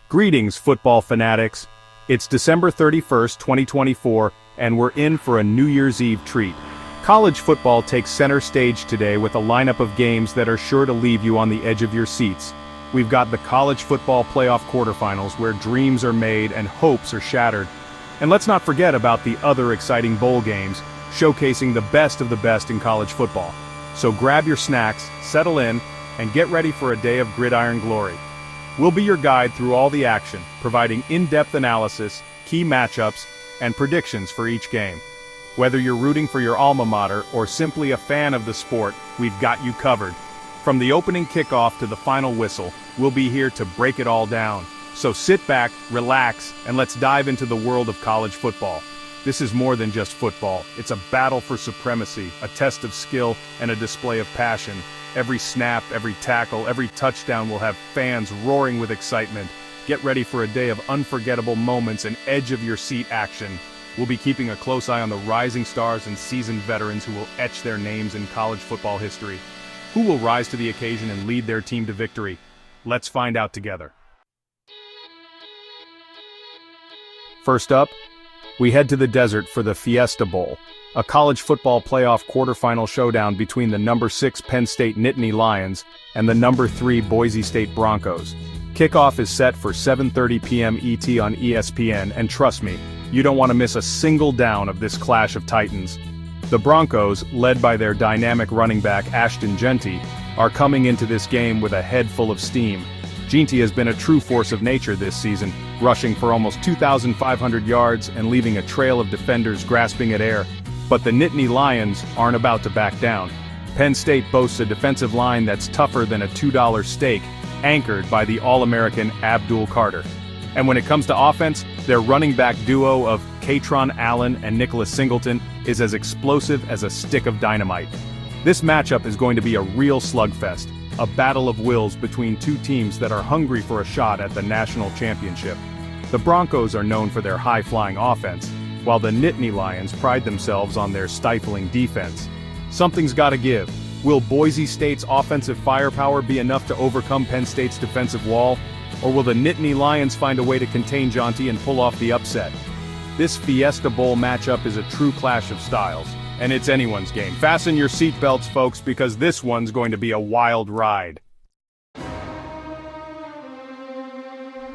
Greetings, football fanatics. It's December 31st, 2024, and we're in for a New Year's Eve treat. College football takes center stage today with a lineup of games that are sure to leave you on the edge of your seats. We've got the college football playoff quarterfinals where dreams are made and hopes are shattered. And let's not forget about the other exciting bowl games, showcasing the best of the best in college football. So grab your snacks, settle in, and get ready for a day of gridiron glory. We'll be your guide through all the action, providing in-depth analysis, key matchups, and predictions for each game. Whether you're rooting for your alma mater or simply a fan of the sport, we've got you covered. From the opening kickoff to the final whistle, we'll be here to break it all down. So sit back, relax, and let's dive into the world of college football. This is more than just football. It's a battle for supremacy, a test of skill, and a display of passion. Every snap, every tackle, every touchdown will have fans roaring with excitement. Get ready for a day of unforgettable moments and edge-of-your-seat action. We'll be keeping a close eye on the rising stars and seasoned veterans who will etch their names in college football history. Who will rise to the occasion and lead their team to victory? Let's find out together. First up, we head to the desert for the Fiesta Bowl, a college football playoff quarterfinal showdown between the number 6 Penn State Nittany Lions and the number 3 Boise State Broncos. Kickoff is set for 7:30 p.m. ET on ESPN, and trust me, you don't want to miss a single down of this clash of titans. The Broncos, led by their dynamic running back Ashton Jeanty, are coming into this game with a head full of steam. Jeanty has been a true force of nature this season, rushing for almost 2,500 yards and leaving a trail of defenders grasping at air. But the Nittany Lions aren't about to back down. Penn State boasts a defensive line that's tougher than a $2 steak, anchored by the All-American Abdul Carter. And when it comes to offense, their running back duo of Katron Allen and Nicholas Singleton is as explosive as a stick of dynamite. This matchup is going to be a real slugfest, a battle of wills between two teams that are hungry for a shot at the national championship. The Broncos are known for their high-flying offense, while the Nittany Lions pride themselves on their stifling defense. Something's gotta give. Will Boise State's offensive firepower be enough to overcome Penn State's defensive wall? Or will the Nittany Lions find a way to contain Jeanty and pull off the upset? This Fiesta Bowl matchup is a true clash of styles, and it's anyone's game. Fasten your seatbelts, folks, because this one's going to be a wild ride.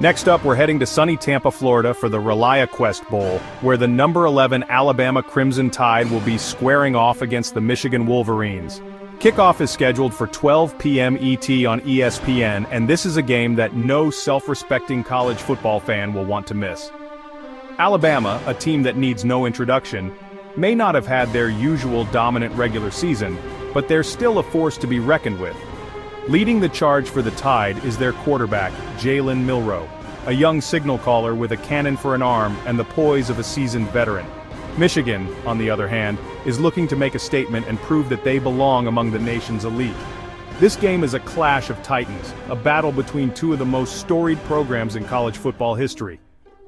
Next up, we're heading to sunny Tampa, Florida for the ReliaQuest Bowl, where the number 11 Alabama Crimson Tide will be squaring off against the Michigan Wolverines. Kickoff is scheduled for 12 p.m. ET on ESPN, and this is a game that no self-respecting college football fan will want to miss. Alabama, a team that needs no introduction, may not have had their usual dominant regular season, but they're still a force to be reckoned with. Leading the charge for the Tide is their quarterback, Jalen Milroe, a young signal caller with a cannon for an arm and the poise of a seasoned veteran. Michigan, on the other hand, is looking to make a statement and prove that they belong among the nation's elite. This game is a clash of titans, a battle between two of the most storied programs in college football history.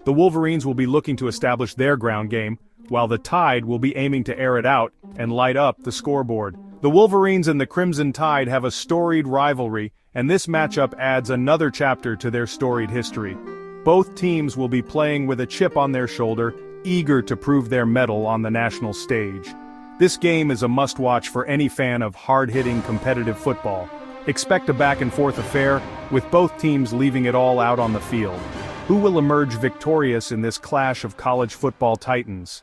The Wolverines will be looking to establish their ground game, while the Tide will be aiming to air it out and light up the scoreboard. The Wolverines and the Crimson Tide have a storied rivalry, and this matchup adds another chapter to their storied history. Both teams will be playing with a chip on their shoulder, eager to prove their mettle on the national stage. This game is a must-watch for any fan of hard-hitting competitive football. Expect a back-and-forth affair, with both teams leaving it all out on the field. Who will emerge victorious in this clash of college football titans?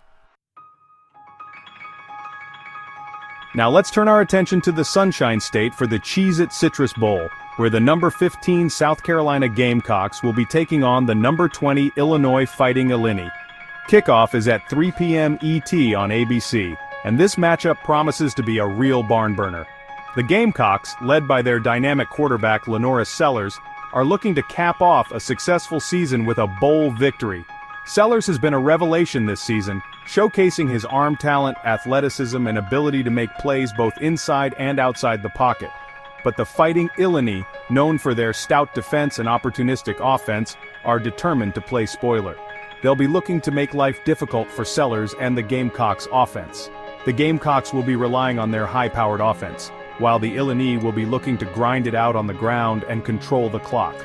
Now let's turn our attention to the Sunshine State for the Cheez-It Citrus Bowl, where the number 15 South Carolina Gamecocks will be taking on the number 20 Illinois Fighting Illini. Kickoff is at 3 p.m. ET on ABC, and this matchup promises to be a real barn burner. The Gamecocks, led by their dynamic quarterback Lenoris Sellers, are looking to cap off a successful season with a bowl victory. Sellers has been a revelation this season, showcasing his arm talent, athleticism, and ability to make plays both inside and outside the pocket. But the Fighting Illini, known for their stout defense and opportunistic offense, are determined to play spoiler. They'll be looking to make life difficult for Sellers and the Gamecocks' offense. The Gamecocks will be relying on their high-powered offense, while the Illini will be looking to grind it out on the ground and control the clock.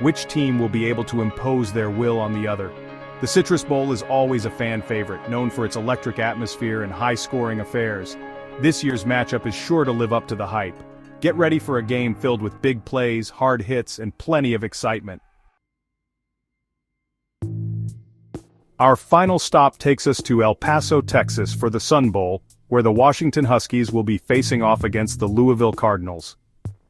Which team will be able to impose their will on the other? The Citrus Bowl is always a fan favorite, known for its electric atmosphere and high-scoring affairs. This year's matchup is sure to live up to the hype. Get ready for a game filled with big plays, hard hits, and plenty of excitement. Our final stop takes us to El Paso, Texas for the Sun Bowl, where the Washington Huskies will be facing off against the Louisville Cardinals.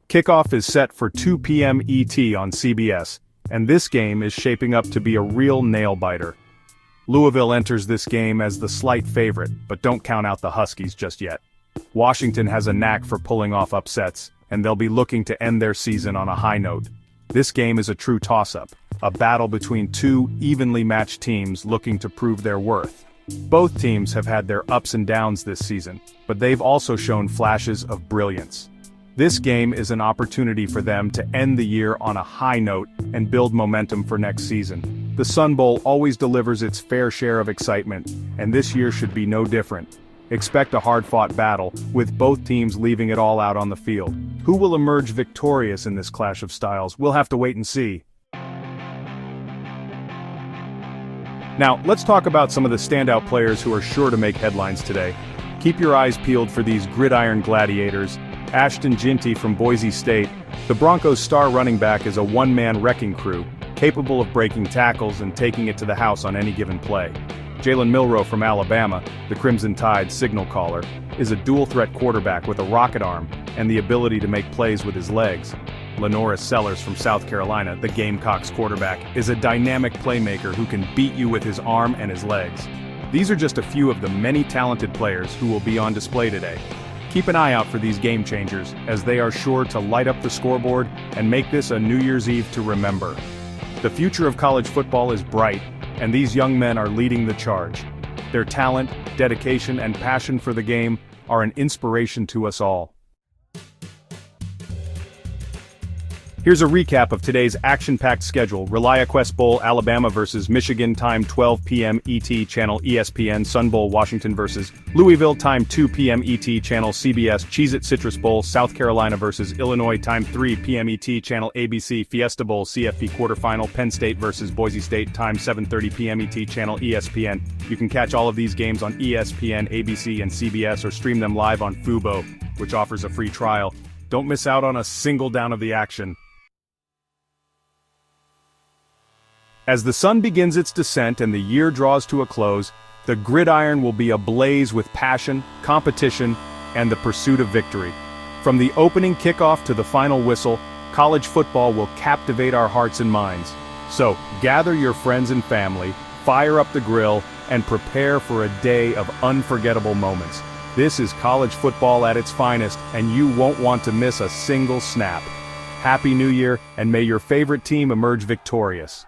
Kickoff is set for 2 p.m. ET on CBS, and this game is shaping up to be a real nail-biter. Louisville enters this game as the slight favorite, but don't count out the Huskies just yet. Washington has a knack for pulling off upsets, and they'll be looking to end their season on a high note. This game is a true toss-up, a battle between two evenly matched teams looking to prove their worth. Both teams have had their ups and downs this season, but they've also shown flashes of brilliance. This game is an opportunity for them to end the year on a high note and build momentum for next season. The Sun Bowl always delivers its fair share of excitement, and this year should be no different. Expect a hard-fought battle, with both teams leaving it all out on the field. Who will emerge victorious in this clash of styles? We'll have to wait and see. Now, let's talk about some of the standout players who are sure to make headlines today. Keep your eyes peeled for these gridiron gladiators. Ashton Jeanty from Boise State, the Broncos' star running back, is a one-man wrecking crew, capable of breaking tackles and taking it to the house on any given play. Jalen Milroe from Alabama, the Crimson Tide's signal caller, is a dual-threat quarterback with a rocket arm and the ability to make plays with his legs. Lenoris Sellers from South Carolina, the Gamecocks quarterback, is a dynamic playmaker who can beat you with his arm and his legs. These are just a few of the many talented players who will be on display today. Keep an eye out for these game changers, as they are sure to light up the scoreboard and make this a New Year's Eve to remember. The future of college football is bright, and these young men are leading the charge. Their talent, dedication, and passion for the game are an inspiration to us all. Here's a recap of today's action-packed schedule. ReliaQuest Bowl, Alabama vs. Michigan, time 12 p.m. ET, channel ESPN. Sun Bowl, Washington vs. Louisville, time 2 p.m. ET, channel CBS. Cheez-It Citrus Bowl, South Carolina vs. Illinois, time 3 p.m. ET, channel ABC. Fiesta Bowl, CFP quarterfinal, Penn State vs. Boise State, time 7:30 p.m. ET, channel ESPN. You can catch all of these games on ESPN, ABC, and CBS, or stream them live on Fubo, which offers a free trial. Don't miss out on a single down of the action. As the sun begins its descent and the year draws to a close, the gridiron will be ablaze with passion, competition, and the pursuit of victory. From the opening kickoff to the final whistle, college football will captivate our hearts and minds. So, gather your friends and family, fire up the grill, and prepare for a day of unforgettable moments. This is college football at its finest, and you won't want to miss a single snap. Happy New Year, and may your favorite team emerge victorious.